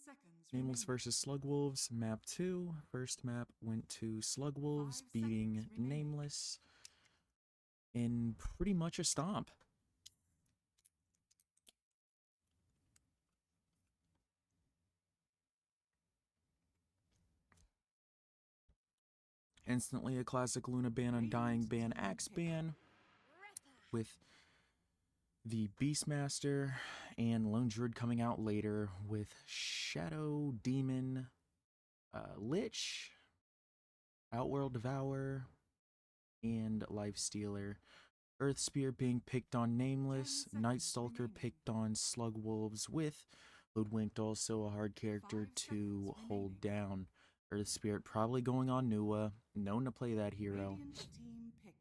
seconds Nameless remaining. versus Slugwolves, map 2. First map went to Slugwolves, 5 beating seconds remaining. Nameless in pretty much a stomp. Instantly a classic Luna ban, Undying Radiant ban, team Axe pick. ban, with the Beastmaster and Lone Druid coming out later with Shadow Demon, Lich, Outworld Devourer, and Life Stealer. Earth Spear being picked on 10 Nameless, Night seconds Stalker remaining. picked on Slugwolves, with Hoodwinked also a hard 5 character seconds to remaining. hold down. Earth Spirit probably going on Nuwa, known to play that hero, Radiant team pick.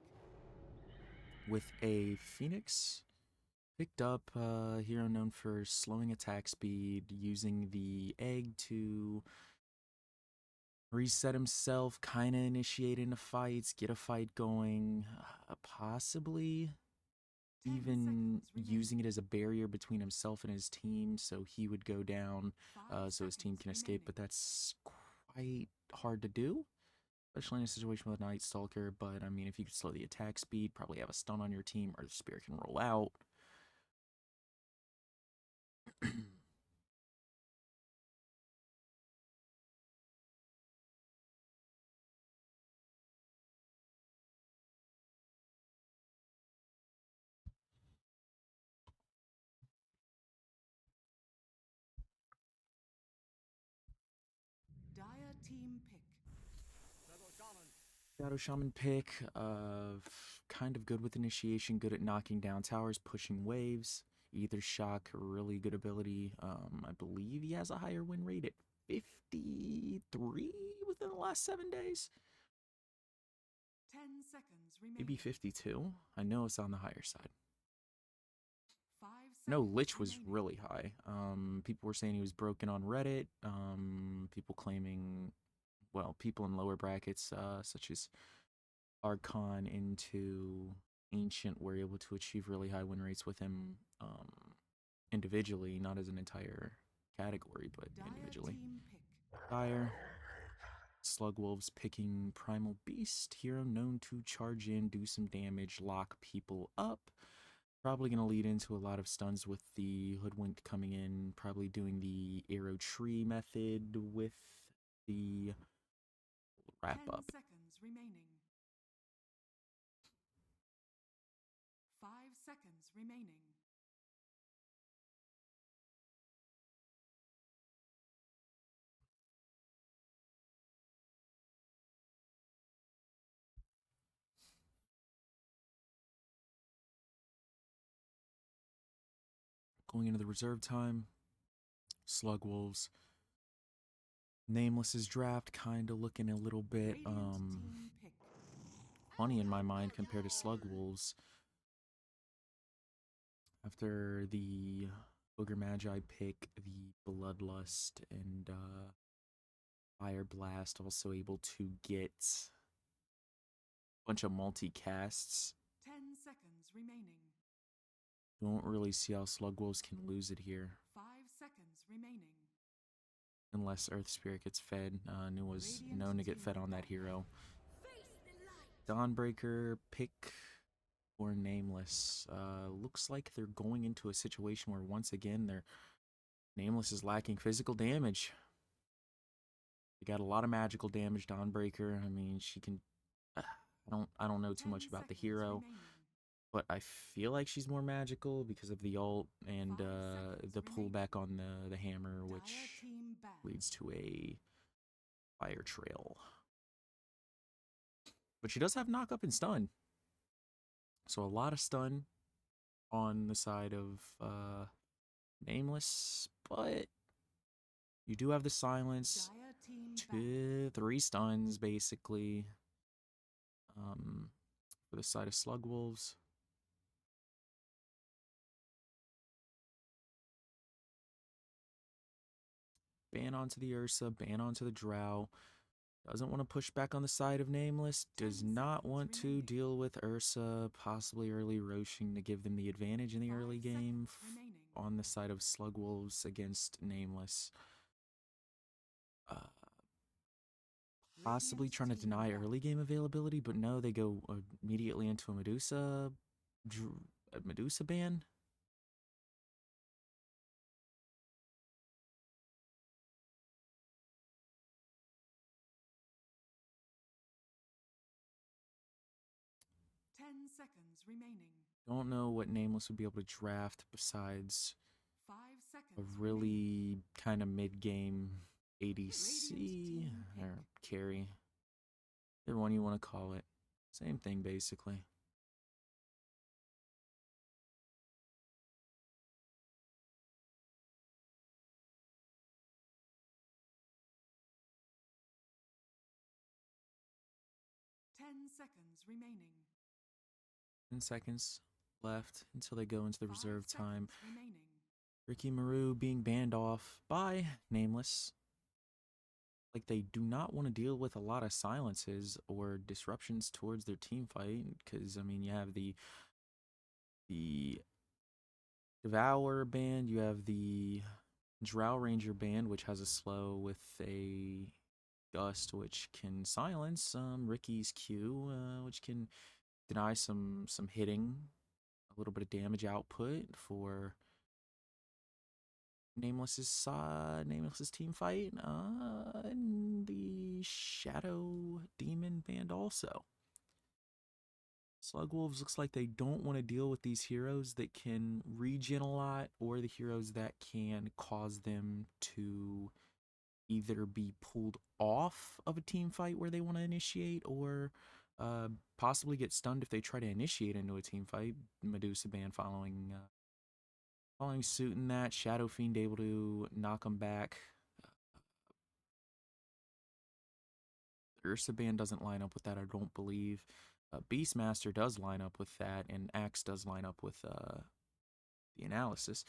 with a Phoenix picked up, hero known for slowing attack speed, using the egg to reset himself, kind of initiate into fights, get a fight going, possibly 10 even seconds using remaining. it as a barrier between himself and his team so he would go down 5 so his team seconds can escape, remaining. but that's quite hard to do, especially in a situation with Night Stalker. But I mean, if you could slow the attack speed, probably have a stun on your team, or the Spirit can roll out. Dire team pick. Shadow Shaman pick, kind of good with initiation, good at knocking down towers, pushing waves. Either Shock, really good ability. I believe he has a higher win rate at 53 within the last 7 days. 10 seconds Maybe remaining. 52. I know it's on the higher side. 5 No, seconds Lich was remaining. really high. People were saying he was broken on Reddit. People claiming, well, people in lower brackets, such as Archon into Ancient, were able to achieve really high win rates with him individually, not as an entire category, but Dire individually. team pick. Dire, Slugwolves picking Primal Beast, hero known to charge in, do some damage, lock people up. Probably going to lead into a lot of stuns with the Hoodwinked coming in, probably doing the arrow tree method with the wrap 10 up. seconds remaining. 5 seconds remaining. Going into the reserve time, Slugwolves. Nameless's draft kind of looking a little bit Radiant team pick. funny in my mind compared to Slugwolves. After the Booger Magi pick, the Bloodlust and Fire Blast, also able to get a bunch of multi-casts. 10 seconds remaining. Don't really see how Slugwolves can lose it here. 5 seconds remaining. Unless Earth Spirit gets fed. Nuwa's Radiant known to get team fed on that double. hero. Dawnbreaker pick or Nameless. Looks like they're going into a situation where once again their Nameless is lacking physical damage. They got a lot of magical damage. Dawnbreaker. I mean, she can. I don't know too 10 much about the seconds hero, remaining. but I feel like she's more magical because of the ult and 5 seconds the remaining. pullback on the hammer, which Dire team ban. leads to a fire trail. But she does have knock up and stun, so a lot of stun on the side of Nameless, but you do have the silence. Dire team ban. 3 stuns basically. For the side of Slugwolves. Ban onto the Ursa, ban onto the Drow. Doesn't want to push back on the side of Nameless. 10 Does not seconds want to remaining. deal with Ursa, possibly early roshing to give them the advantage in the 5 early game seconds remaining. on the side of Slugwolves against Nameless. uh, possibly Radiant trying to team deny ban. early game availability, but no, they go immediately into a Medusa ban. Ten seconds remaining. Don't know what Nameless would be able to draft besides 5 a seconds remaining. really kind of mid-game ADC team pick. or carry. Either one you want to call it. Same thing, basically. Ten seconds remaining. 10 seconds left until they go into the 5 reserve time. seconds remaining. Ricky Maru being banned off by Nameless. Like, they do not want to deal with a lot of silences or disruptions towards their team fight. Because, I mean, you have the Devour band, you have the Drow Ranger band, which has a slow with a Gust, which can silence Ricky's Q, which can deny some hitting, a little bit of damage output for Nameless's team fight, and the Shadow Demon band also. Slugwolves looks like they don't want to deal with these heroes that can regen a lot, or the heroes that can cause them to either be pulled off of a team fight where they want to initiate, or possibly get stunned if they try to initiate into a team fight. Medusa ban following suit in that. Shadow Fiend able to knock them back. Ursa ban doesn't line up with that, I don't believe. Beastmaster does line up with that, and Axe does line up with the analysis.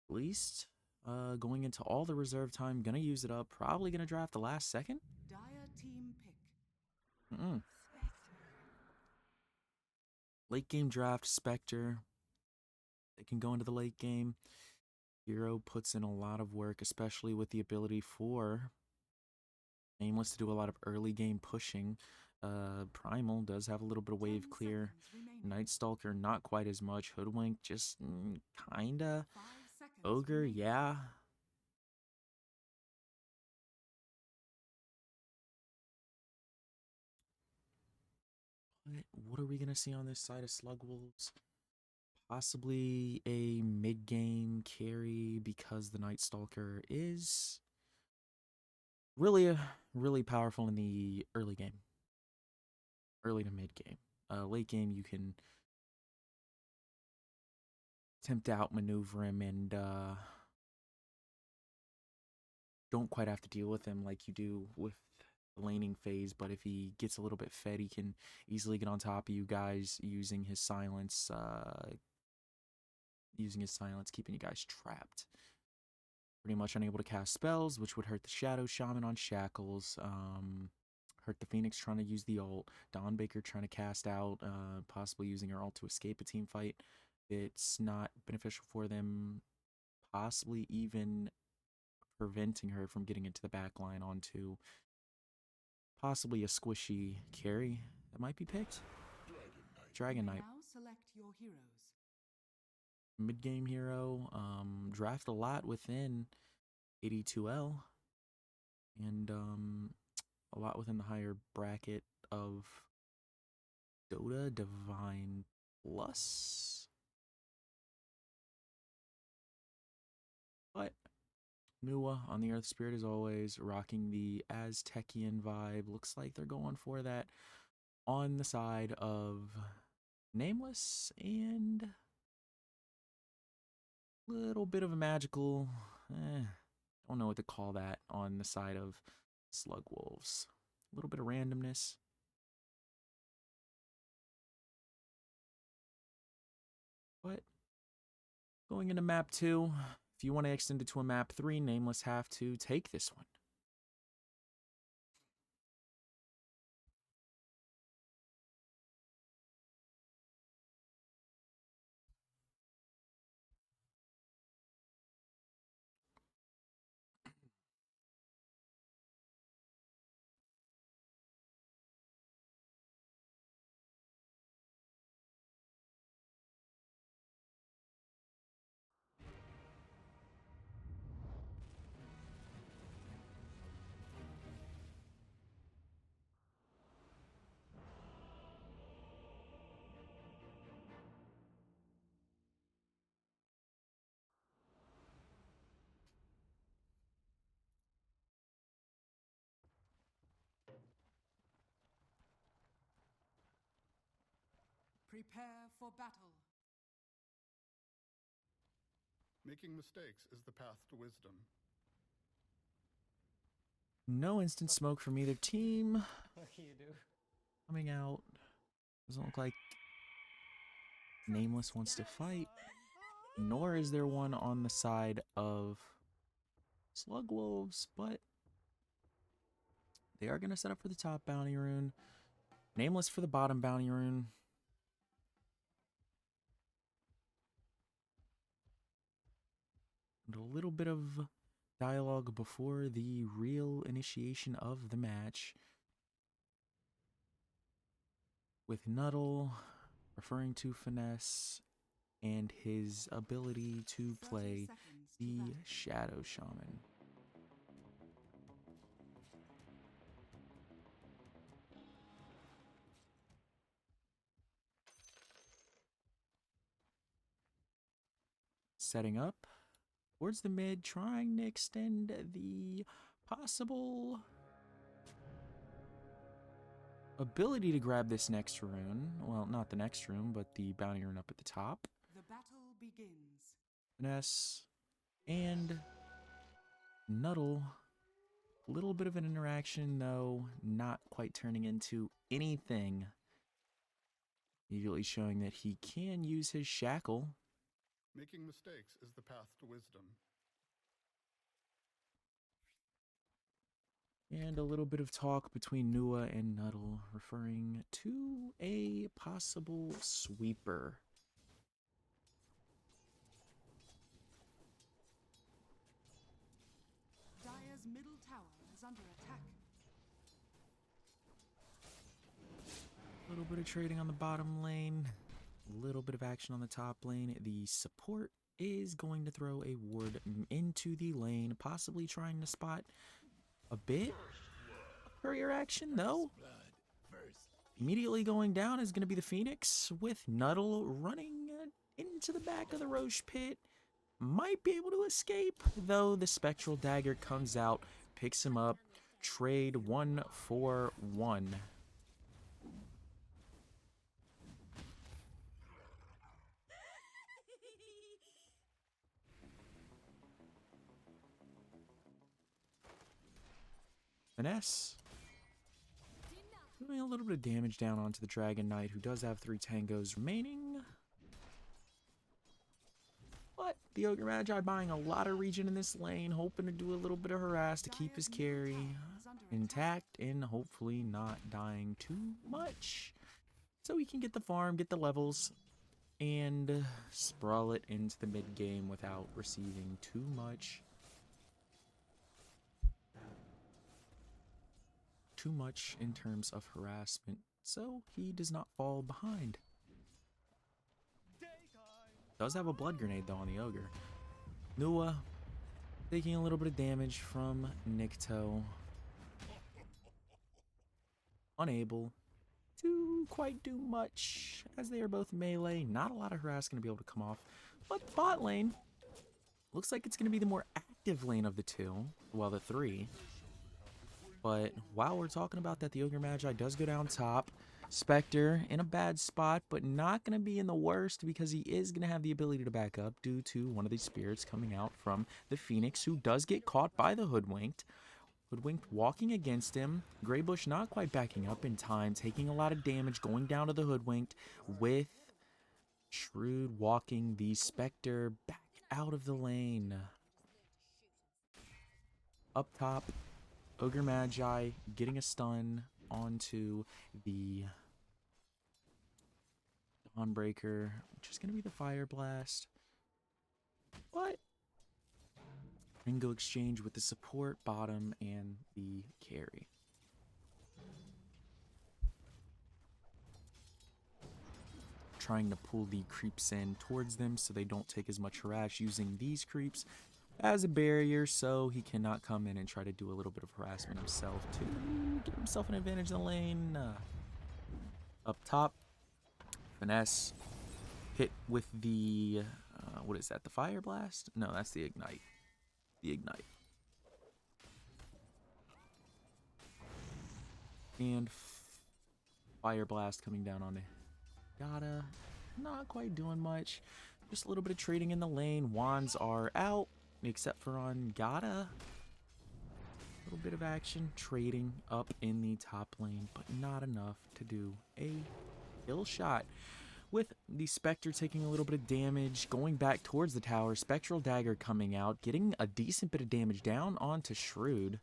At least going into all the reserve time, gonna use it up. Probably gonna draft the last second. Dire team pick. Late game draft Spectre. They can go into the late game. Hero puts in a lot of work, especially with the ability for Nameless to do a lot of early game pushing. Primal does have a little bit of wave 10 clear. seconds remaining. Night Stalker, not quite as much. Hoodwink, just kinda. 5 seconds Ogre, remaining. yeah. What are we gonna see on this side of Slugwolves? Possibly a mid-game carry, because the Night Stalker is really powerful in the early game. Early to mid game. Late game, you can attempt to outmaneuver him and don't quite have to deal with him like you do with the laning phase, but if he gets a little bit fed, he can easily get on top of you guys using his silence, keeping you guys trapped. Pretty much unable to cast spells, which would hurt the Shadow Shaman on Shackles, hurt the Phoenix trying to use the ult, Dawnbaker trying to cast out, possibly using her ult to escape a team fight. It's not beneficial for them, possibly even preventing her from getting into the back line onto possibly a squishy carry that might be picked. Dragon Knight. Now select your heroes. Mid-game hero, draft a lot within 82L, and a lot within the higher bracket of Dota Divine Plus. But Nua on the Earth Spirit, as always, rocking the Aztecian vibe. Looks like they're going for that on the side of Nameless, and a little bit of a magical, don't know what to call that, on the side of Slugwolves. A little bit of randomness. But going into map 2, if you want to extend it to a map 3, Nameless have to take this one. Prepare for battle. Making mistakes is the path to wisdom. No instant smoke from either team. What can you do? Coming out. Doesn't look like Nameless wants to fight. Nor is there one on the side of Slug Wolves, but they are going to set up for the top bounty rune. Nameless for the bottom bounty rune. And a little bit of dialogue before the real initiation of the match. With Nuddle referring to Finesse and his ability to 30 play seconds to the battle. Shadow Shaman. Setting up towards the mid, trying to extend the possible ability to grab this next rune. Well, not the next rune, but the bounty rune up at the top. The battle begins. Finesse and Nuddle. A little bit of an interaction, though, not quite turning into anything. Immediately showing that he can use his shackle. Making mistakes is the path to wisdom. And a little bit of talk between Nua and Nuddle, referring to a possible sweeper. Dire's middle tower is under attack. A little bit of trading on the bottom lane. A little bit of action on the top lane. The support is going to throw a ward into the lane, possibly trying to spot a bit of courier action, though. Immediately going down is going to be the Phoenix, with Nuddle running into the back of the Roche pit. Might be able to escape, though the Spectral Dagger comes out, picks him up. Trade 1 for 1. Finesse. Doing a little bit of damage down onto the Dragon Knight, who does have 3 tangos remaining. But the Ogre Magi buying a lot of regen in this lane, hoping to do a little bit of harass to keep his Dire's middle carry tower is under attack. intact and hopefully not dying too much. So he can get the farm, get the levels, and sprawl it into the mid game without receiving too much. Too much in terms of harassment, so he does not fall behind. Does have a blood grenade though on the Ogre. Nua taking a little bit of damage from Nikto. Unable to quite do much as they are both melee. Not a lot of harass going to be able to come off. But bot lane looks like it's going to be the more active lane of the two. Well, the three. But while we're talking about that, the Ogre Magi does go down top. Spectre in a bad spot, but not going to be in the worst because he is going to have the ability to back up due to one of these spirits coming out from the Phoenix, who does get caught by the Hoodwinked. Hoodwinked walking against him. Greybush not quite backing up in time, taking a lot of damage, going down to the Hoodwinked, with Shrewd walking the Spectre back out of the lane. Up top, Ogre Magi getting a stun onto the Dawnbreaker, which is going to be the Fire Blast. But Ringo exchange with the support, bottom, and the carry. Trying to pull the creeps in towards them so they don't take as much harass, using these creeps as a barrier so he cannot come in and try to do a little bit of harassment himself to give himself an advantage in the lane. Up top, Finesse hit with the, what is that, the Fire Blast? No, that's the Ignite. The Ignite. And Fire Blast coming down on Gata, not quite doing much. Just a little bit of trading in the lane. Wands are out, except for on Gata. A little bit of action, trading up in the top lane, but not enough to do a kill shot. With the Spectre taking a little bit of damage, going back towards the tower, Spectral Dagger coming out, getting a decent bit of damage down onto Shrewd.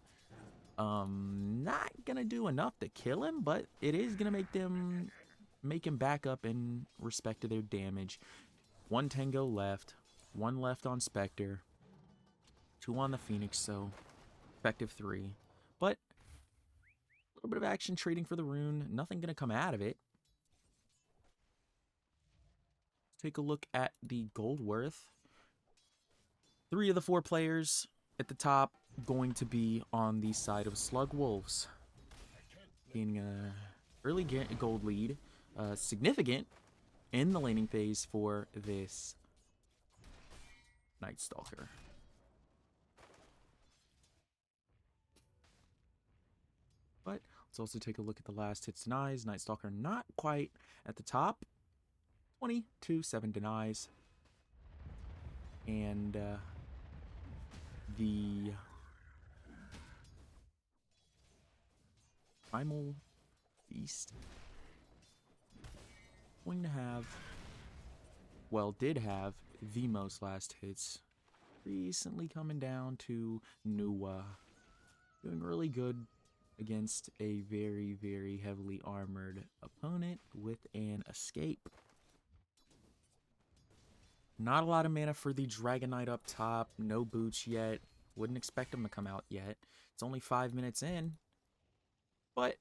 Not gonna do enough to kill him, but it is gonna make him back up in respect to their damage. 1 Tango left, 1 left on Spectre, 2 on the Phoenix, so effective 3. But a little bit of action trading for the rune, nothing gonna come out of it. Let's take a look at the gold worth. 3 of the 4 players at the top going to be on the side of Slug Wolves, gaining a early gold lead, significant in the laning phase for this Night Stalker. But let's also take a look at the last hits denies. Night Stalker not quite at the top. 22-7 denies. And the Primal Beast going to have, well, did have the most last hits. Recently coming down to Nuwa. Doing really good against a very, very heavily armored opponent with an escape. Not a lot of mana for the Dragon Knight up top. No boots yet. Wouldn't expect him to come out yet. It's only 5 minutes in. But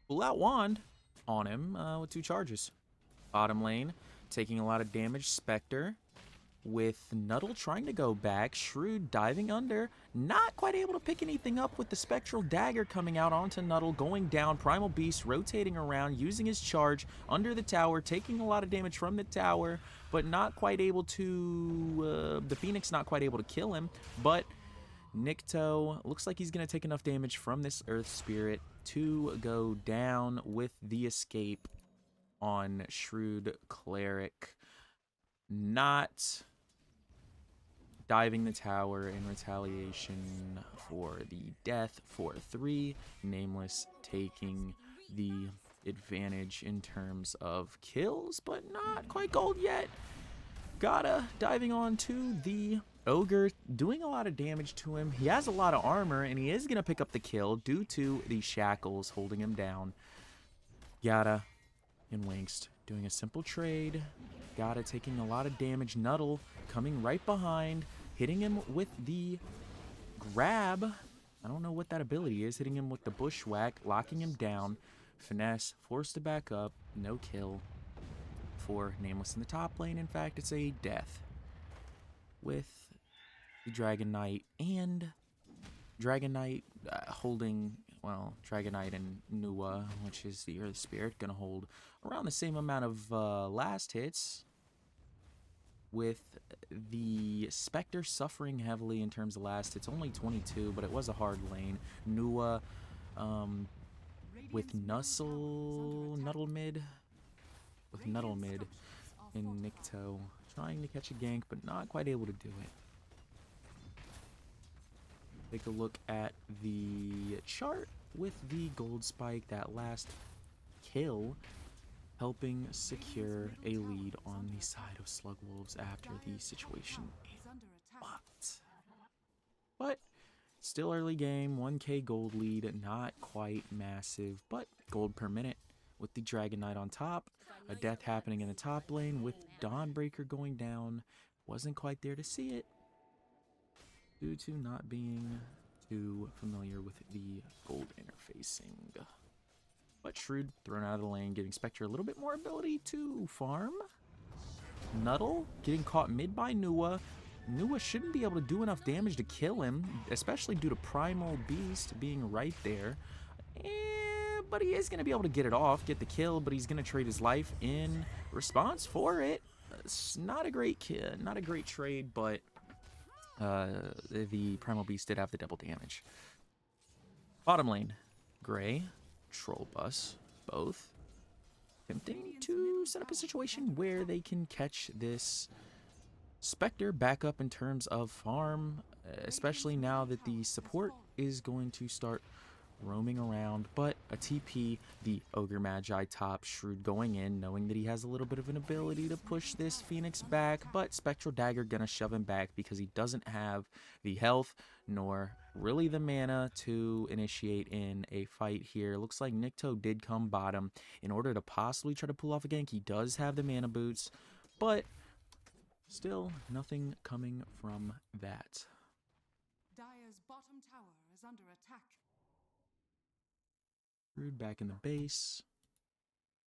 pull out Wand on him with 2 charges. Bottom lane, taking a lot of damage. Spectre with Nuddle trying to go back. Shrewd diving under. Not quite able to pick anything up with the Spectral Dagger coming out onto Nuddle. Going down. Primal Beast rotating around, using his charge under the tower. Taking a lot of damage from the tower, but not quite able to... the Phoenix not quite able to kill him. But Nikto looks like he's going to take enough damage from this Earth Spirit to go down with the escape on Shrewd Cleric. Not diving the tower in retaliation for the death for 3. Nameless taking the advantage in terms of kills, but not quite gold yet. Gata diving on to the Ogre, doing a lot of damage to him. He has a lot of armor, and he is going to pick up the kill due to the shackles holding him down. Gata and Winxed doing a simple trade. Gata taking a lot of damage. Nuddle coming right behind, hitting him with the grab. I don't know what that ability is. Hitting him with the bushwhack, locking him down. Finesse, forced to back up. No kill for Nameless in the top lane. In fact, it's a death with the Dragon Knight, and Dragon Knight holding, well, Dragon Knight and Nuwa, which is the Earth Spirit, gonna hold around the same amount of last hits, with the Spectre suffering heavily in terms of last hits. Only 22, but it was a hard lane. Nuwa with Nuddle mid and Nikto trying to catch a gank, but not quite able to do it. Take a look at the chart with the gold spike, that last kill, helping secure a lead on the side of Slug Wolves after the situation. But still early game, 1k gold lead, not quite massive, but gold per minute with the Dragon Knight on top. A death happening in the top lane with Dawnbreaker going down. Wasn't quite there to see it due to not being too familiar with the gold interfacing. But Shrewd thrown out of the lane, giving Spectre a little bit more ability to farm. Nuddle getting caught mid by Nuwa. Nuwa shouldn't be able to do enough damage to kill him, especially due to Primal Beast being right there. But he is going to be able to get it off, get the kill, but he's going to trade his life in response for it. It's not a great trade, but the Primal Beast did have the double damage. Bottom lane, Gray, Troll Bus, both Attempting to set up a situation where they can catch this Spectre back up in terms of farm, especially now that the support is going to start roaming around. But a TP, the Ogre Magi top, Shrewd going in, knowing that he has a little bit of an ability to push this Phoenix back, but Spectral Dagger gonna shove him back because he doesn't have the health nor really the mana to initiate in a fight here. Looks like Nikto did come bottom in order to possibly try to pull off a gank. He does have the mana boots, but still nothing coming from that. Dire's bottom tower is under attack. Shrewd back in the base.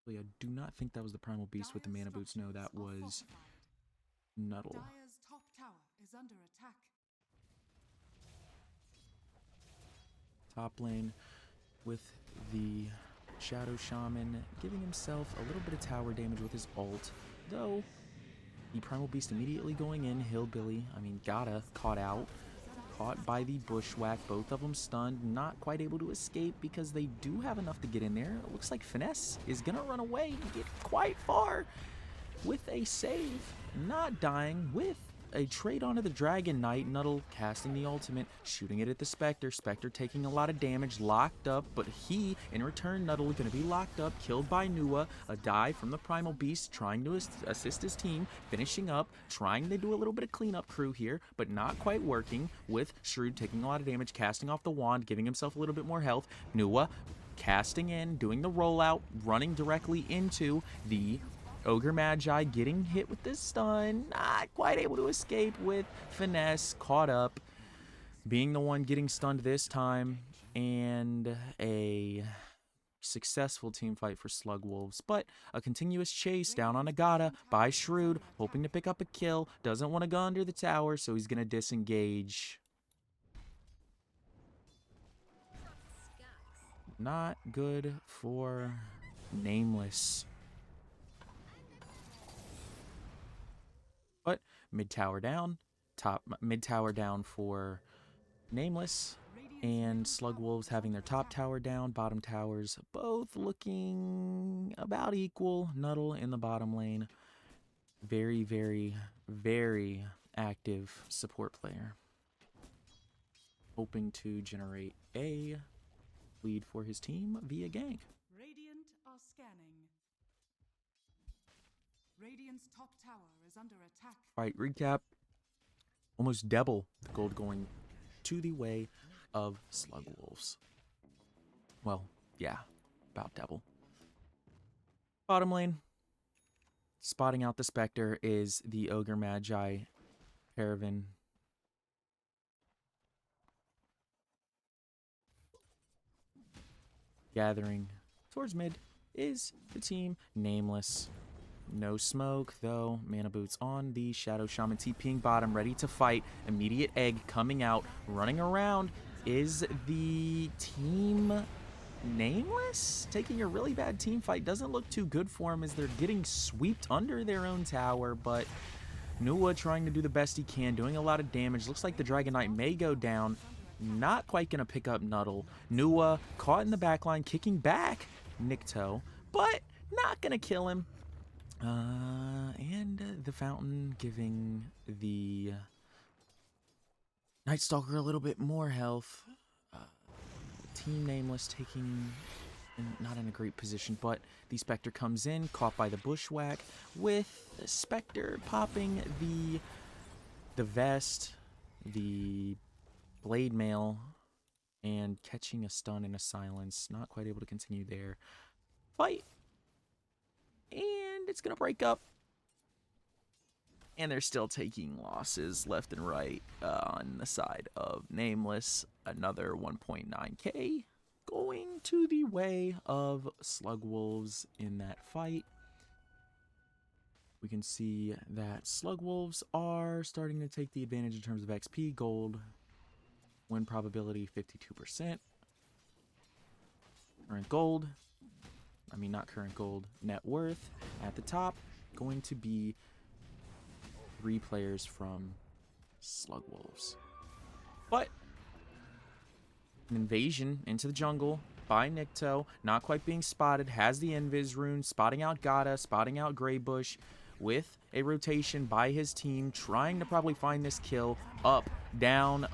I do not think that was the Primal Beast with the mana boots. No, that was Nuddle. Dire's top tower is under attack. Top lane with the Shadow Shaman giving himself a little bit of tower damage with his ult, though the Primal Beast immediately going in. Hillbilly, Gata caught out. Caught by the Bushwhack, both of them stunned, not quite able to escape because they do have enough to get in there. It looks like Finesse is going to run away and get quite far with a save, not dying, with a trade onto the Dragon Knight. Nuddle casting the ultimate, shooting it at the Spectre. Spectre taking a lot of damage, locked up, but he, in return, Nuddle, going to be locked up, killed by Nua. A dive from the Primal Beast, trying to assist his team, finishing up, trying to do a little bit of cleanup crew here, but not quite working, with Shrewd taking a lot of damage, casting off the wand, giving himself a little bit more health. Nua casting in, doing the rollout, running directly into the Ogre Magi, getting hit with this stun, not quite able to escape with Finesse, caught up, being the one getting stunned this time, and a successful team fight for Slug Wolves. But a continuous chase down on Agata by Shrewd, hoping to pick up a kill, doesn't want to go under the tower, so he's going to disengage. Not good for Nameless. But mid tower down, mid tower down for Nameless, and Slug Wolves having their top tower down, bottom towers both looking about equal. Nuddle in the bottom lane, very, very, very active support player, hoping to generate a lead for his team via gank. Radiant are scanning. Radiant's top tower is under attack. Alright, recap. Almost double the gold going to the way of Slug Wolves. Well, yeah, about double. Bottom lane, spotting out the Spectre is the Ogre Magi Caravan. Gathering towards mid is the team Nameless. No smoke, though. Mana boots on the Shadow Shaman, TPing bottom, ready to fight. Immediate egg coming out, running around is the team Nameless. Taking a really bad team fight. Doesn't look too good for him as they're getting swept under their own tower, but Nua trying to do the best he can, doing a lot of damage. Looks like the Dragon Knight may go down. Not quite going to pick up Nuddle. Nua caught in the backline, kicking back Nikto, but not going to kill him. And the Fountain giving the Night Stalker a little bit more health. Team Nameless taking, not in a great position, but the Spectre comes in, caught by the Bushwhack, with the Spectre popping the vest, the Blade Mail, and catching a stun and a silence. Not quite able to continue their fight. And it's going to break up. And they're still taking losses left and right on the side of Nameless. Another 1.9k going to the way of Slug Wolves in that fight. We can see that Slug Wolves are starting to take the advantage in terms of XP, gold, win probability 52%. Current gold. Not current gold, net worth at the top, going to be 3 players from Slug Wolves. But an invasion into the jungle by Nikto, not quite being spotted, has the Invis rune, spotting out Gata, spotting out Greybush, with a rotation by his team, trying to probably find this kill. Up, down,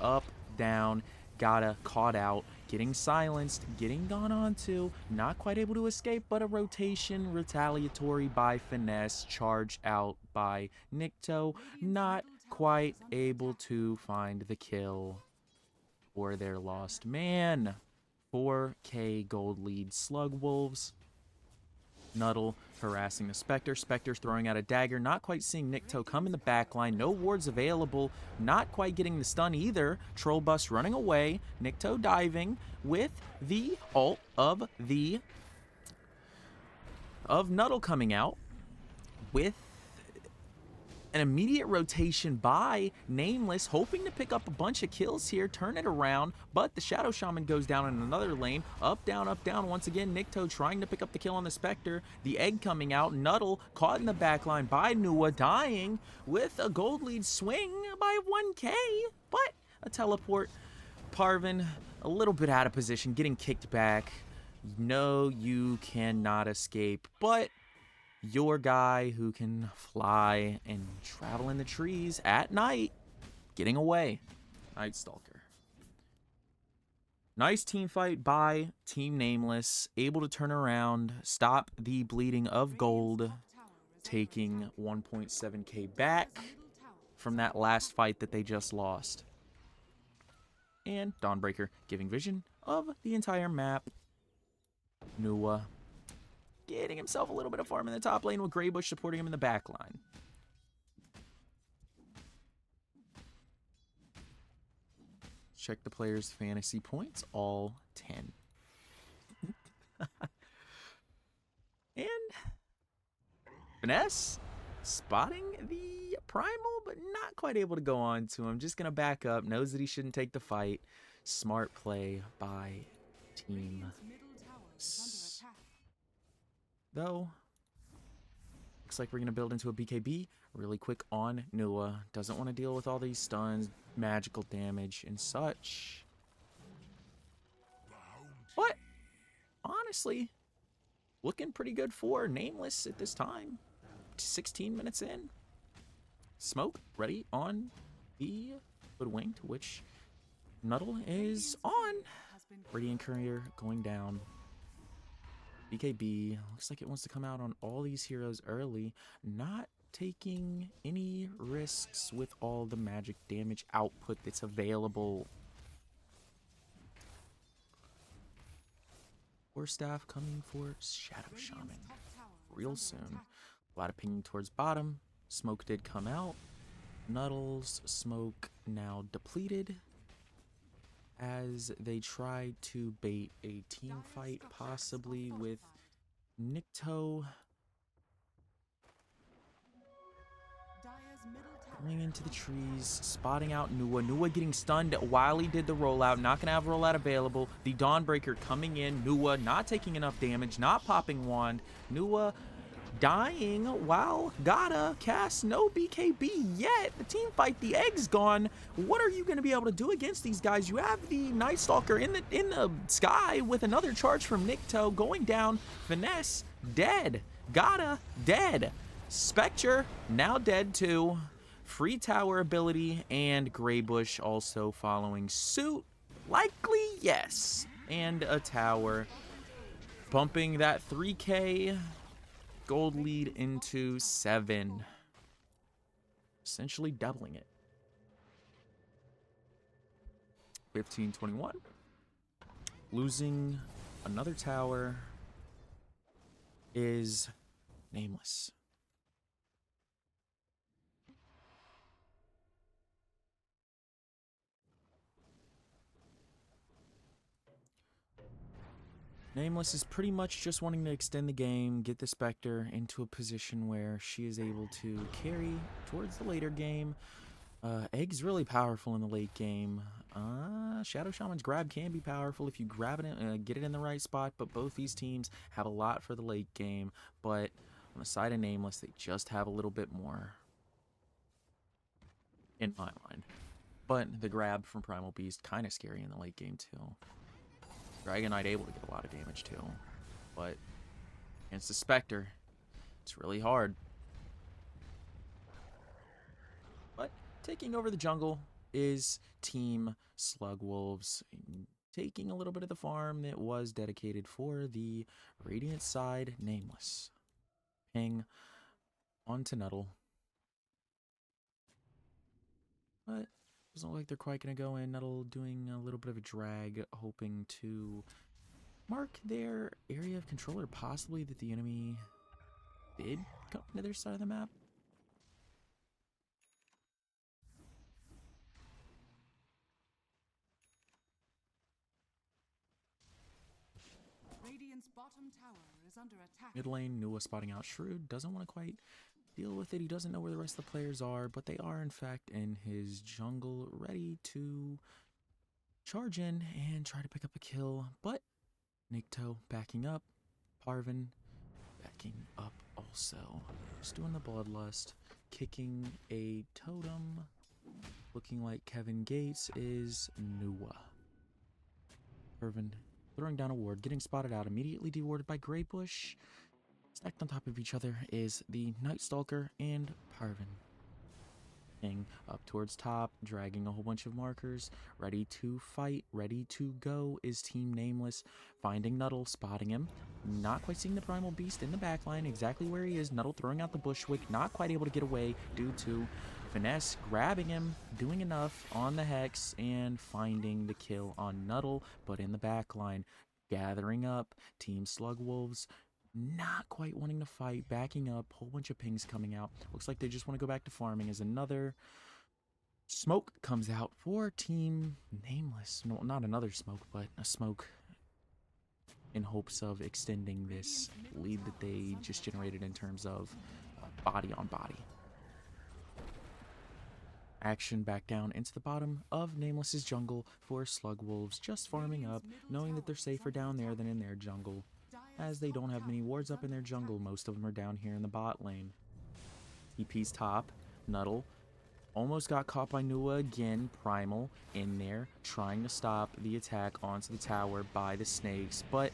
Gata caught out, getting silenced, getting gone onto, not quite able to escape, but a rotation retaliatory by Finesse, charge out by Nikto, not quite able to find the kill for their lost man. 4K gold lead Slug Wolves. Nuddle harassing the Spectre. Spectre's throwing out a dagger, not quite seeing Nikto come in the back line. No wards available, not quite getting the stun either. Troll Bus running away. Nikto diving with the ult of Nuddle coming out with an immediate rotation by Nameless, hoping to pick up a bunch of kills here, turn it around, but the Shadow Shaman goes down in another lane. Up, down, once again. Nikto trying to pick up the kill on the Spectre. The egg coming out. Nuddle caught in the backline by Nua, dying with a gold lead swing by 1K, but a teleport. Parvin, a little bit out of position, getting kicked back. No, you cannot escape, but your guy who can fly and travel in the trees at night, getting away. Night Stalker. Nice team fight by Team Nameless, able to turn around, stop the bleeding of gold, taking 1.7k back from that last fight that they just lost. And Dawnbreaker giving vision of the entire map. Nua getting himself a little bit of farm in the top lane with Greybush supporting him in the back line. Check the players' fantasy points, all 10. And Finesse spotting the Primal, but not quite able to go on to him. Just going to back up, knows that he shouldn't take the fight. Smart play by Team. Though, looks like we're going to build into a BKB really quick on Nua. Doesn't want to deal with all these stuns, magical damage, and such. But, honestly, looking pretty good for Nameless at this time. 16 minutes in. Smoke ready on the Hoodwinked, which Nuddle is on. Radiant Courier going down. BKB looks like it wants to come out on all these heroes early, not taking any risks with all the magic damage output that's available. War Staff coming for Shadow Shaman real soon. A lot of pinging towards bottom. Smoke did come out. Nuddle's smoke now depleted as they try to bait a team fight, possibly with Nikto going into the trees, spotting out Nua. Nua getting stunned while he did the rollout, not gonna have rollout available. The Dawnbreaker coming in. Nua not taking enough damage, not popping wand. Nua dying while Gata casts no BKB yet. The team fight, the egg's gone. What are you going to be able to do against these guys? You have the Night Stalker in the sky with another charge from Nikto going down. Finesse dead. Gata dead. Spectre now dead too. Free tower ability and Greybush also following suit. Likely yes. And a tower bumping that 3k gold lead into 7, essentially doubling it. 15-21, losing another tower is Nameless. Nameless is pretty much just wanting to extend the game, get the Spectre into a position where she is able to carry towards the later game. Egg's really powerful in the late game. Shadow Shaman's grab can be powerful if you grab it, get it in the right spot, but both these teams have a lot for the late game. But on the side of Nameless, they just have a little bit more in my mind. But the grab from Primal Beast, kind of scary in the late game too. Dragon Knight able to get a lot of damage too. But against the Spectre, it's really hard. But taking over the jungle is Team Slugwolves, taking a little bit of the farm that was dedicated for the Radiant side, Nameless. Ping onto Nuddle. But doesn't look like they're quite going to go in. Nuddle doing a little bit of a drag, hoping to mark their area of control, or possibly that the enemy did come to their side of the map. Radiant's bottom tower is under attack. Mid lane, Nua spotting out Shrewd. Doesn't want to quite deal with it. He doesn't know where the rest of the players are, but they are in fact in his jungle, ready to charge in and try to pick up a kill. But Nikto backing up. Parvin backing up also. Just doing the bloodlust. Kicking a totem. Looking like Kevin Gates is Nua. Parvin throwing down a ward, getting spotted out, immediately dewarded by Greybush. Stacked on top of each other is the Night Stalker and Parvin. King up towards top, dragging a whole bunch of markers, ready to fight, ready to go is Team Nameless, finding Nuddle, spotting him, not quite seeing the Primal Beast in the backline, exactly where he is. Nuddle throwing out the Bushwick, not quite able to get away due to Finesse grabbing him, doing enough on the Hex, and finding the kill on Nuddle, but in the backline, gathering up Team Slugwolves, not quite wanting to fight, backing up, whole bunch of pings coming out. Looks like they just want to go back to farming as another smoke comes out for Team Nameless. No, not another smoke, but a smoke in hopes of extending this lead that they just generated in terms of body on body. Action back down into the bottom of Nameless's jungle for Slugwolves, just farming up, knowing that they're safer down there than in their jungle, as they don't have many wards up in their jungle. Most of them are down here in the bot lane. TP's top. Nuddle almost got caught by Nua again. Primal in there, trying to stop the attack onto the tower by the snakes, but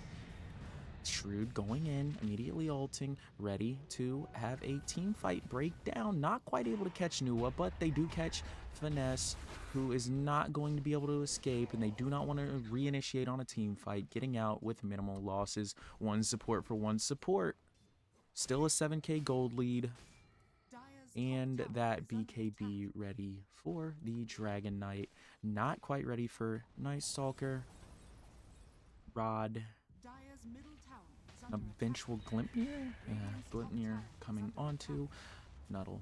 Shrewd going in, immediately ulting, ready to have a team fight break down. Not quite able to catch Nua, but they do catch Finesse, who is not going to be able to escape, and they do not want to reinitiate on a team fight, getting out with minimal losses. One support for one support. Still a 7k gold lead, and that BKB ready for the Dragon Knight. Not quite ready for Night Stalker. Rod. Eventual Glimtnir? Yeah, Glimtnir coming onto Nuddle.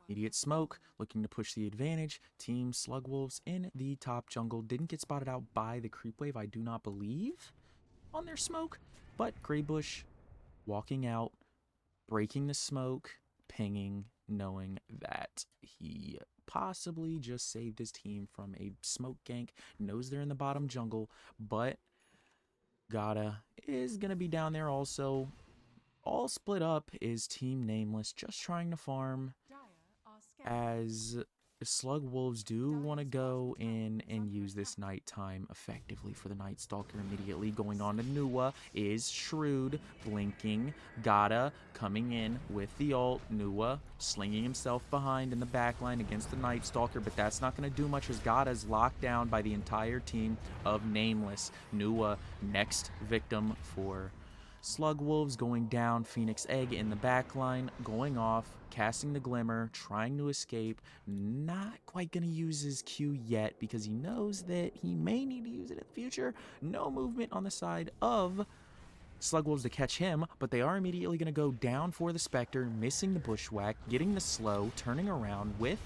Immediate smoke, looking to push the advantage. Team Slugwolves in the top jungle. Didn't get spotted out by the creep wave, I do not believe, on their smoke. But Greybush walking out, breaking the smoke, pinging, knowing that he possibly just saved his team from a smoke gank. Knows they're in the bottom jungle, but Gata is going to be down there also. All split up is Team Nameless, just trying to farm, as Slugwolves do want to go in and use this nighttime effectively for the Night Stalker. Immediately going on to Nua is Shrewd, blinking. Gata coming in with the ult. Nua slinging himself behind in the backline against the Night Stalker, but that's not going to do much as Gata is locked down by the entire team of Nameless. Nua, next victim for Slugwolves, going down. Phoenix Egg in the backline, going off, casting the Glimmer, trying to escape. Not quite going to use his Q yet because he knows that he may need to use it in the future. No movement on the side of Slugwolves to catch him, but they are immediately going to go down for the Spectre, missing the Bushwhack, getting the slow, turning around with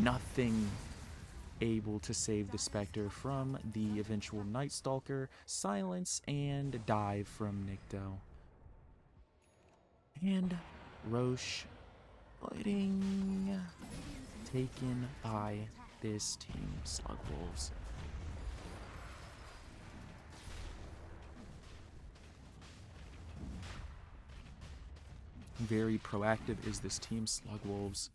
nothing able to save the Spectre from the eventual Night Stalker. Silence and dive from Nikto. And Roche getting taken by this team, Slugwolves. Very proactive is this team, Slugwolves,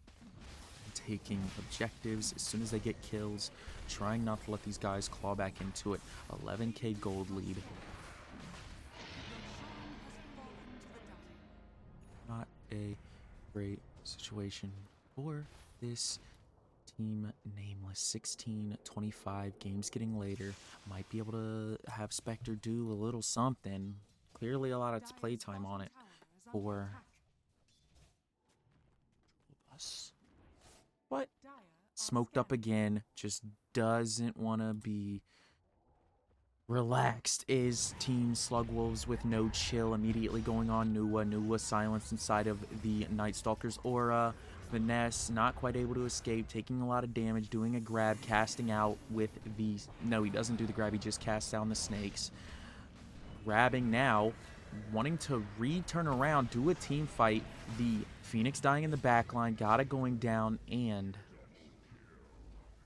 taking objectives as soon as they get kills, trying not to let these guys claw back into it. 11k gold lead. Not a great situation for this team Nameless. 16-25, game's getting later. Might be able to have Spectre do a little something. Clearly a lot of playtime on it for us. But smoked up again, just doesn't want to be relaxed is Team Slugwolves with no chill immediately going on Nuwa. Nuwa silenced inside of the Night Stalker's aura. Finesse not quite able to escape, taking a lot of damage, doing a grab, casting out with the... No, he doesn't do the grab, he just casts down the snakes. Grabbing now, wanting to return around, do a team fight. The Phoenix dying in the backline, got it going down, and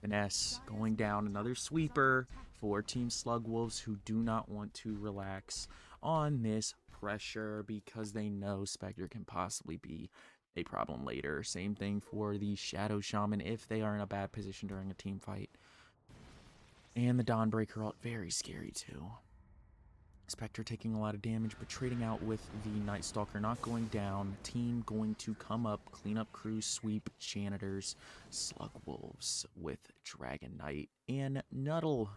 Finesse going down. Another sweeper for Team Slugwolves, who do not want to relax on this pressure because they know Spectre can possibly be a problem later. Same thing for the Shadow Shaman if they are in a bad position during a team fight. And the Dawnbreaker ult, very scary too. Spectre taking a lot of damage, but trading out with the Night Stalker not going down. Team going to come up, clean up crew, sweep janitors. Slugwolves with Dragon Knight and Nuddle.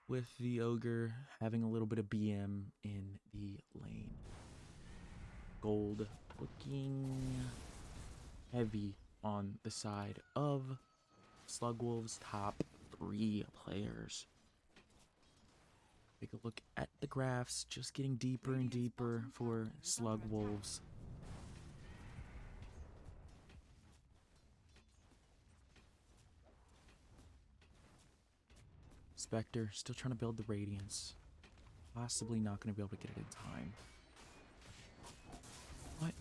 With the Ogre having a little bit of BM in the lane. Gold looking heavy on the side of Slugwolves' top 3 players. Take a look at the graphs, just getting deeper and deeper for Slugwolves. Spectre still trying to build the Radiance. Possibly not going to be able to get it in time. But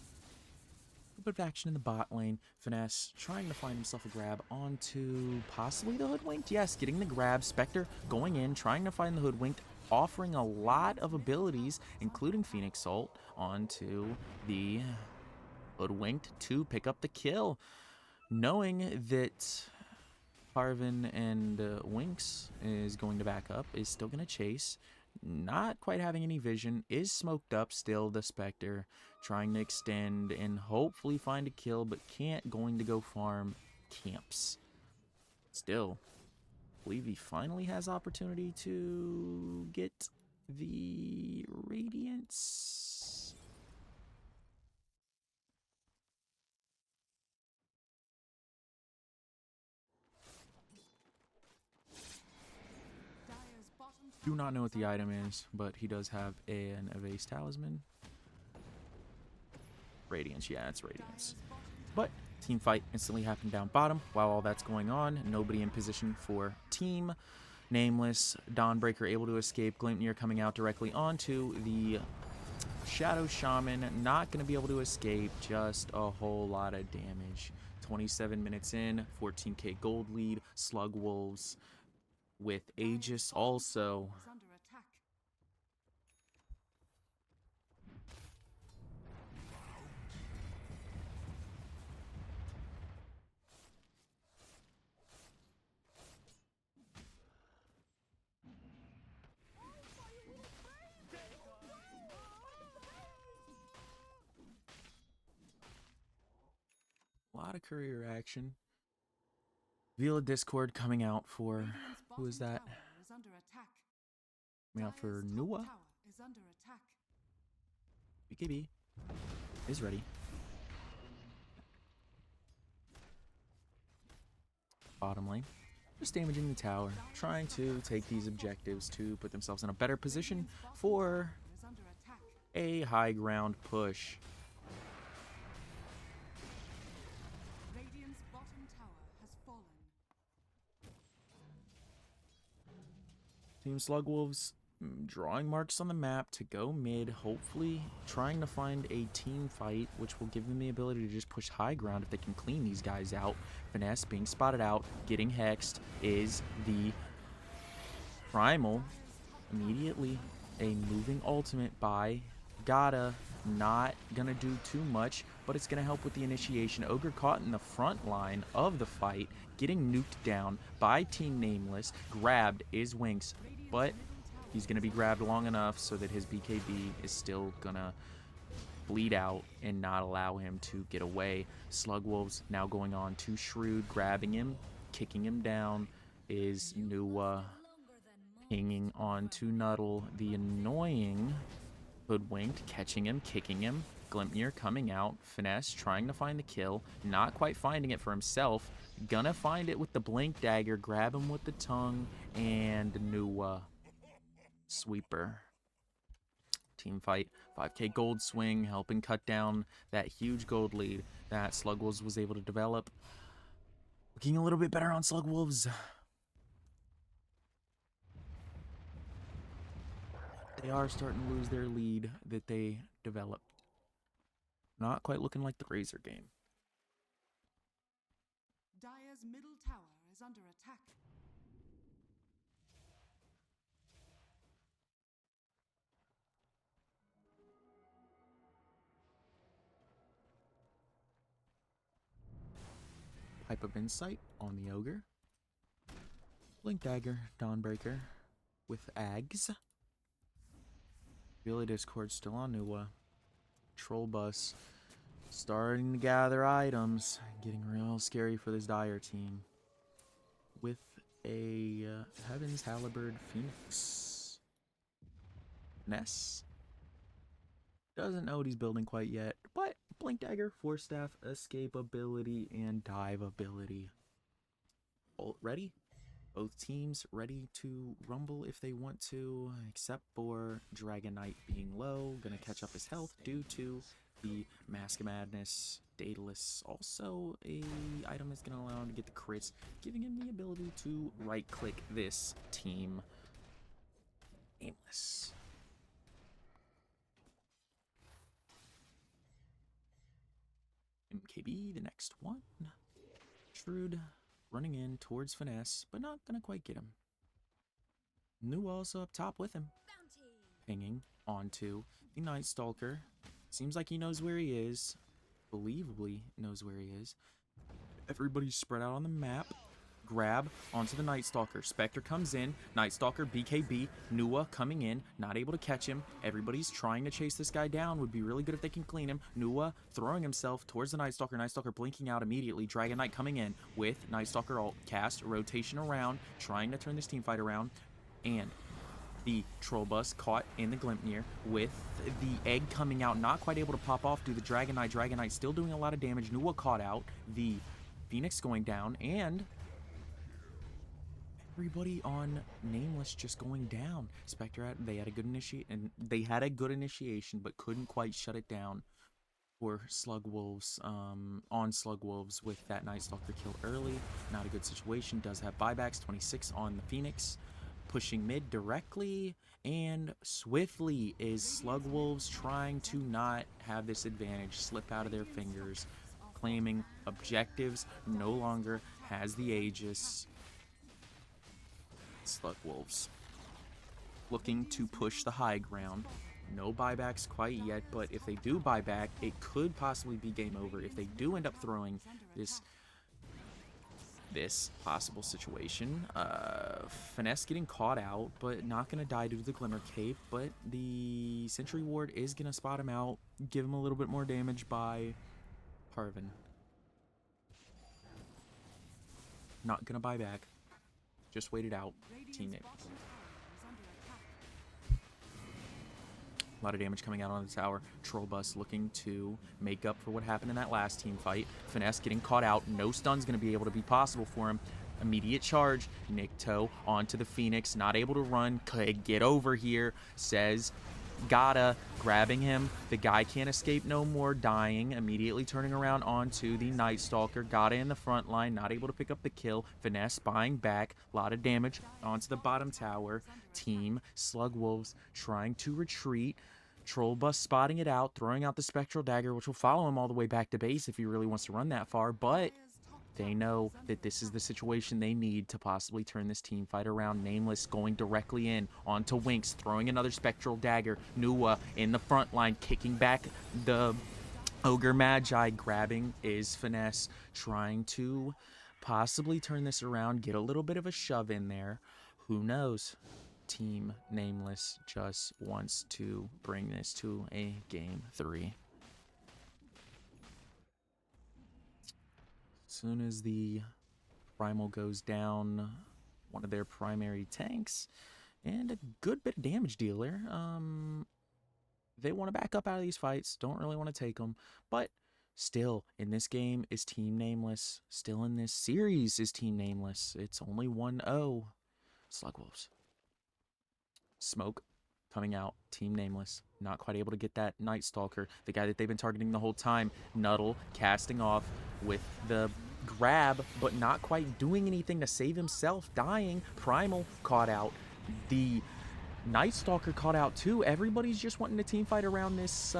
a bit of action in the bot lane. Finesse trying to find himself a grab onto possibly the Hoodwinked. Yes, getting the grab. Spectre going in, trying to find the Hoodwinked, offering a lot of abilities, including Phoenix Ult, onto the Hoodwinked to pick up the kill. Knowing that Harvin and Winx is going to back up, is still going to chase. Not quite having any vision, is smoked up still, the Spectre. Trying to extend and hopefully find a kill, but can't, going to go farm camps. Still, I believe he finally has opportunity to get the Radiance. Do not know what the item is, but he does have an Evase Talisman. Radiance, yeah, it's Radiance. But team fight instantly happened down bottom. While all that's going on, nobody in position for team. Nameless, Dawnbreaker able to escape. Gleipnir coming out directly onto the Shadow Shaman. Not going to be able to escape. Just a whole lot of damage. 27 minutes in, 14k gold lead. Slugwolves with Aegis also. A lot of courier action. Vila Discord coming out for... Who is that? Coming out for Nuwa. BKB is ready. Bottom lane. Just damaging the tower. Trying to take these objectives to put themselves in a better position for a high ground push. Team Slugwolves drawing marks on the map to go mid, hopefully trying to find a team fight, which will give them the ability to just push high ground if they can clean these guys out. Finesse being spotted out, getting hexed is the Primal. Immediately a moving ultimate by Gata. Not gonna do too much, but it's going to help with the initiation. Ogre caught in the front line of the fight, getting nuked down by Team Nameless. Grabbed is Winx, but he's going to be grabbed long enough so that his BKB is still going to bleed out and not allow him to get away. Slugwolves now going on to Shrewd, grabbing him, kicking him down is Nuwa, pinging on to Nuddle, the annoying Hoodwinked, catching him, kicking him. Glimpnir coming out, Finesse trying to find the kill, not quite finding it for himself, gonna find it with the Blink Dagger, grab him with the tongue, and Nuwa. Sweeper. Team fight, 5k gold swing, helping cut down that huge gold lead that Slugwolves was able to develop. Looking a little bit better on Slugwolves. They are starting to lose their lead that they developed. Not quite looking like the Razor game. Dire's middle tower is under attack. Pipe of Insight on the Ogre. Blink Dagger, Dawnbreaker with Ags. Relay Discord still on Nuwa. Troll Bus starting to gather items. Getting real scary for this Dire team. With a Heaven's Halberd Phoenix. Ness. Doesn't know what he's building quite yet, but Blink Dagger, Force Staff, Escape ability, and Dive ability. All ready? Both teams ready to rumble if they want to, except for Dragon Knight being low, gonna catch up his health due to the Mask of Madness. Daedalus also a item that's gonna allow him to get the crits, giving him the ability to right-click this team. Aimless. MKB, the next one. Shrewd running in towards Finesse, but not gonna quite get him. New also up top with him. Pinging onto the Night Stalker. Seems like he knows where he is. Believably knows where he is. Everybody's spread out on the map. Grab onto the Night Stalker. Spectre comes in. Night Stalker, BKB. Nuwa coming in. Not able to catch him. Everybody's trying to chase this guy down. Would be really good if they can clean him. Nuwa throwing himself towards the Night Stalker. Night Stalker blinking out immediately. Dragon Knight coming in with Night Stalker ult. Cast, rotation around. Trying to turn this team fight around. And the Troll Bus caught in the Glimpnir with the egg coming out. Not quite able to pop off due to the Dragon Knight. Dragon Knight still doing a lot of damage. Nuwa caught out. The Phoenix going down. And everybody on Nameless just going down. Spectre, they had a good initiation, but couldn't quite shut it down for Slugwolves. On Slugwolves with that Night Stalker kill early. Not a good situation. Does have buybacks. 26 on the Phoenix. Pushing mid directly and swiftly is Slugwolves trying to not have this advantage slip out of their fingers. Claiming objectives, no longer has the Aegis. Slugwolves looking to push the high ground. No buybacks quite yet, but if they do buy back, it could possibly be game over. If they do end up throwing this possible situation. Finesse getting caught out, but not going to die due to the Glimmer Cape, but the Sentry Ward is going to spot him out, give him a little bit more damage by Parvin. Not going to buy back. Just wait it out. Teammate. A lot of damage coming out on the tower. Troll Bus looking to make up for what happened in that last team fight. Finesse getting caught out. No stun's going to be able to be possible for him. Immediate charge. Nikto onto the Phoenix. Not able to run. Could get over here. Says gotta. Grabbing him. The guy can't escape no more. Dying. Immediately turning around onto the Night Stalker. Gotta in the front line. Not able to pick up the kill. Finesse buying back. A lot of damage onto the bottom tower. Team Slugwolves trying to retreat. Troll Bus spotting it out. Throwing out the Spectral Dagger, which will follow him all the way back to base if he really wants to run that far. But they know that this is the situation they need to possibly turn this team fight around. Nameless going directly in onto Winx, throwing another Spectral Dagger. Nuwa in the front line, kicking back the Ogre Magi grabbing is Finesse, trying to possibly turn this around, get a little bit of a shove in there. Who knows? Team Nameless just wants to bring this to a game 3. As soon as the Primal goes down, one of their primary tanks, and a good bit of damage dealer. They want to back up out of these fights, don't really want to take them, but still, in this game is Team Nameless. Still in this series is Team Nameless. It's only 1-0. Slugwolves. Smoke coming out. Team Nameless. Not quite able to get that Night Stalker, the guy that they've been targeting the whole time. Nuddle casting off with the grab, but not quite doing anything to save himself. Dying. Primal caught out. The Night Stalker caught out too. Everybody's just wanting to team fight around this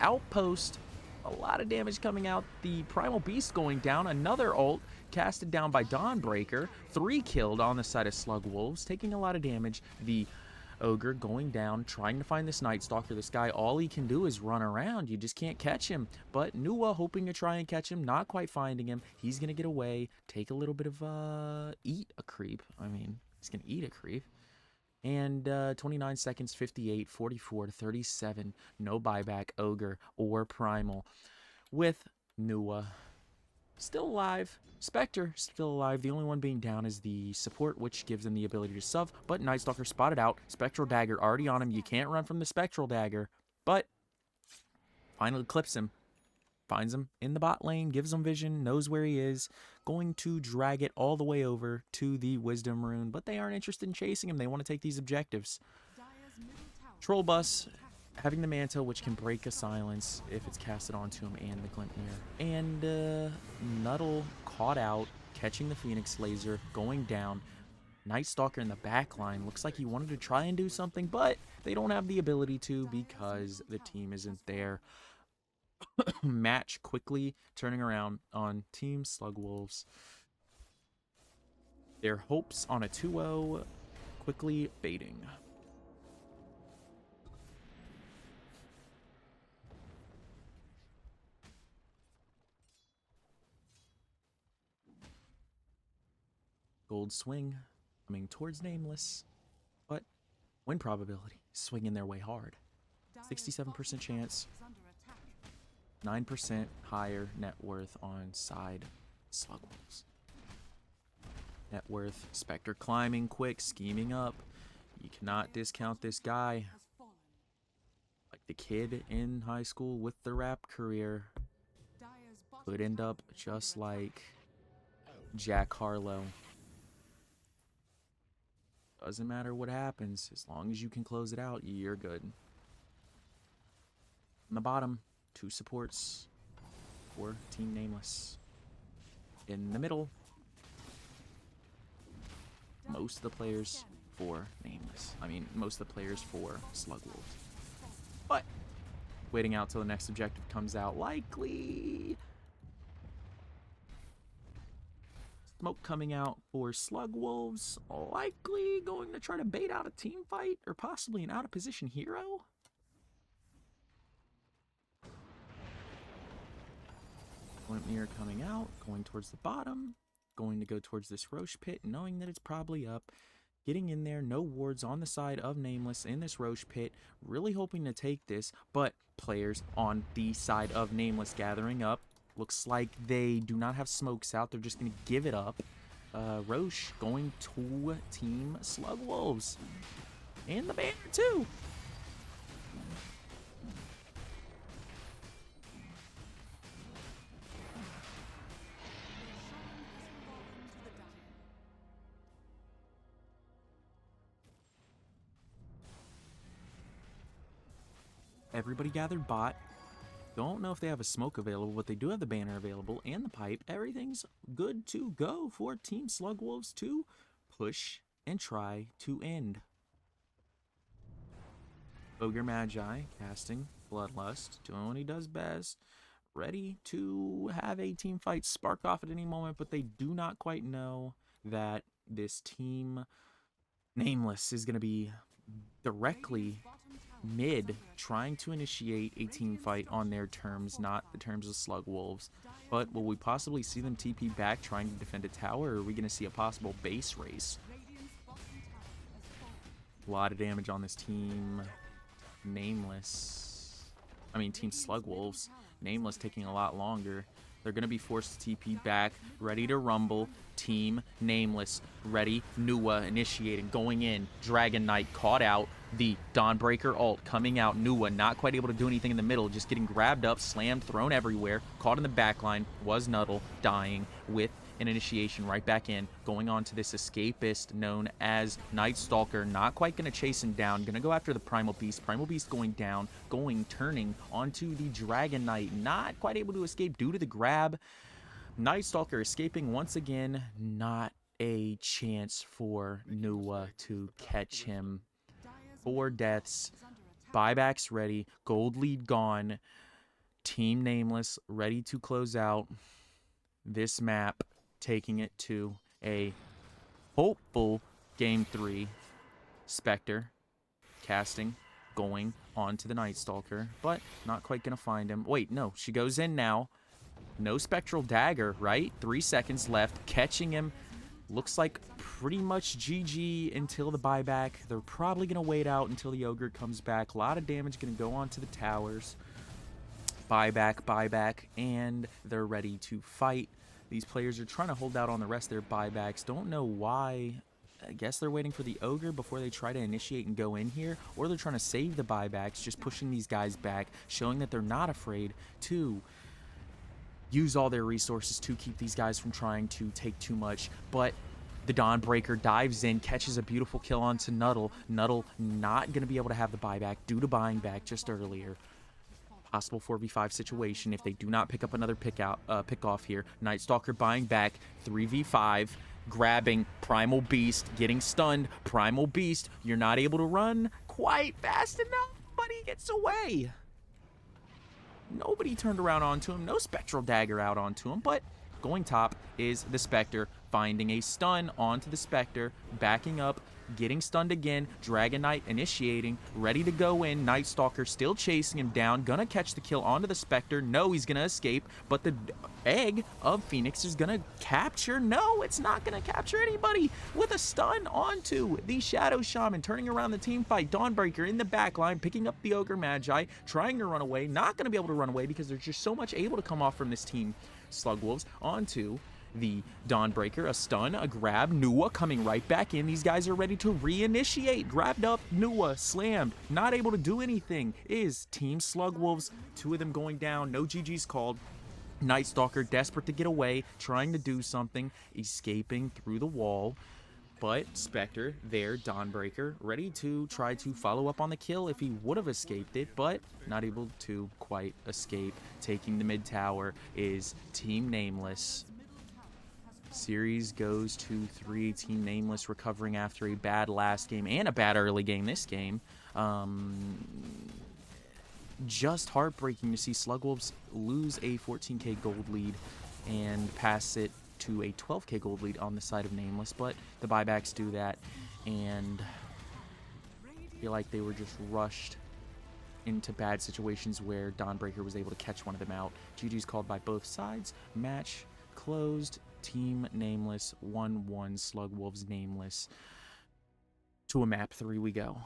outpost. A lot of damage coming out. The Primal Beast going down. Another ult casted down by Dawnbreaker. 3 killed on the side of Slugwolves, taking a lot of damage. The Ogre going down, trying to find this Night Stalker. This guy, all he can do is run around. You just can't catch him. But Nuwa hoping to try and catch him, not quite finding him. He's going to get away, take a little bit of eat a creep. I mean, he's going to eat a creep. And 29 seconds, 58, 44 to 37. No buyback, Ogre or Primal. With Nuwa still alive. Spectre still alive. The only one being down is the support, which gives them the ability to sub. But Night Stalker spotted out. Spectral Dagger already on him. You can't run from the Spectral Dagger. But finally clips him. Finds him in the bot lane, gives him vision, knows where he is, going to drag it all the way over to the Wisdom Rune, but they aren't interested in chasing him. They want to take these objectives. Troll Bus, having the Manta, which can break a silence if it's casted onto him, and the Glint Mirror. And Nuddle caught out, catching the Phoenix Laser, going down. Night Stalker in the back line. Looks like he wanted to try and do something, but they don't have the ability to because the team isn't there. Match quickly turning around on Team Slugwolves. Their hopes on a 2-0 quickly fading. Gold swing coming towards Nameless, but win probability swinging their way hard. 67% chance. 9% higher net worth on side Slugwolves. Net worth, Spectre climbing quick, scheming up. You cannot discount this guy. Like the kid in high school with the rap career could end up just like Jack Harlow. Doesn't matter what happens, as long as you can close it out, you're good. On the bottom, 2 supports for Team Nameless. In the middle, most of the players for Nameless. I mean, most of the players for Slugwolves. But, waiting out till the next objective comes out, likely. Smoke coming out for Slugwolves, likely going to try to bait out a team fight, or possibly an out-of-position hero. Glint Mirror coming out, going towards the bottom, going to go towards this Roche pit, knowing that it's probably up. Getting in there, no wards on the side of Nameless in this Roche pit, really hoping to take this, but players on the side of Nameless gathering up. Looks like they do not have smokes out, they're just going to give it up. Roche going to Team Slugwolves. And the banner too! Everybody gathered bot. Don't know if they have a smoke available, but they do have the banner available and the pipe. Everything's good to go for Team Slugwolves to push and try to end. Ogre Magi casting Bloodlust, doing what he does best. Ready to have a team fight spark off at any moment, but they do not quite know that this Team Nameless is going to be directly mid, trying to initiate a team fight on their terms, not the terms of Slug Wolves. But will we possibly see them TP back trying to defend a tower, or are we going to see a possible base race? A lot of damage on this team. Nameless. I mean, Team Slug Wolves. Nameless taking a lot longer. They're going to be forced to TP back, ready to rumble. Team Nameless, ready. Nuwa initiating, going in. Dragon Knight caught out. The Dawnbreaker ult coming out. Nuwa not quite able to do anything in the middle, just getting grabbed up, slammed, thrown everywhere. Caught in the backline, was Nuddle, dying with an initiation right back in, going on to this escapist known as Night Stalker. Not quite going to chase him down, going to go after the Primal Beast. Primal Beast going down, turning onto the Dragon Knight. Not quite able to escape due to the grab. Night Stalker escaping once again. Not a chance for Nuwa to catch him. 4 deaths. Buybacks ready. Gold lead gone. Team Nameless ready to close out this map, taking it to a hopeful Game 3. Spectre casting, going on to the Night Stalker, but not quite going to find him. Wait, no, she goes in now. No Spectral Dagger, right? 3 seconds left, catching him. Looks like pretty much GG until the buyback. They're probably going to wait out until the Ogre comes back. A lot of damage going to go onto the towers. Buyback, and they're ready to fight. These players are trying to hold out on the rest of their buybacks. Don't know why. I guess they're waiting for the Ogre before they try to initiate and go in here, or they're trying to save the buybacks, just pushing these guys back, showing that they're not afraid to use all their resources to keep these guys from trying to take too much. But the Dawnbreaker dives in, catches a beautiful kill onto Nuddle. Nuddle not going to be able to have the buyback due to buying back just earlier. Possible 4v5 situation if they do not pick up another pick off here. Night Stalker buying back, 3v5, grabbing Primal Beast, getting stunned. Primal Beast, you're not able to run quite fast enough, but he gets away. Nobody turned around onto him. No Spectral Dagger out onto him, but going top is the Spectre, finding a stun onto the Spectre, backing up, getting stunned again. Dragon Knight initiating, ready to go in. Night Stalker still chasing him down, gonna catch the kill onto the Spectre. No, he's gonna escape, but the egg of Phoenix is gonna capture. No, it's not gonna capture anybody with a stun onto the Shadow Shaman, turning around the team fight. Dawnbreaker in the back line, picking up the Ogre Magi, trying to run away. Not gonna be able to run away because there's just so much able to come off from this team. Slug Wolves onto the Dawnbreaker, a stun, a grab. Nuwa coming right back in. These guys are ready to reinitiate. Grabbed up, Nuwa slammed, not able to do anything. Is Team Slug Wolves, 2 of them going down, no GG's called. Night Stalker desperate to get away, trying to do something, escaping through the wall. But Spectre there, Dawnbreaker, ready to try to follow up on the kill if he would have escaped it, but not able to quite escape. Taking the mid tower is Team Nameless. Series goes to 3. Team Nameless recovering after a bad last game and a bad early game this game. Just heartbreaking to see Slug Wolves lose a 14k gold lead and pass it to a 12k gold lead on the side of Nameless, but the buybacks do that, and I feel like they were just rushed into bad situations where Dawnbreaker was able to catch one of them out. GG's called by both sides. Match closed. Team Nameless 1-1. Slug Wolves Nameless. To a map 3 we go.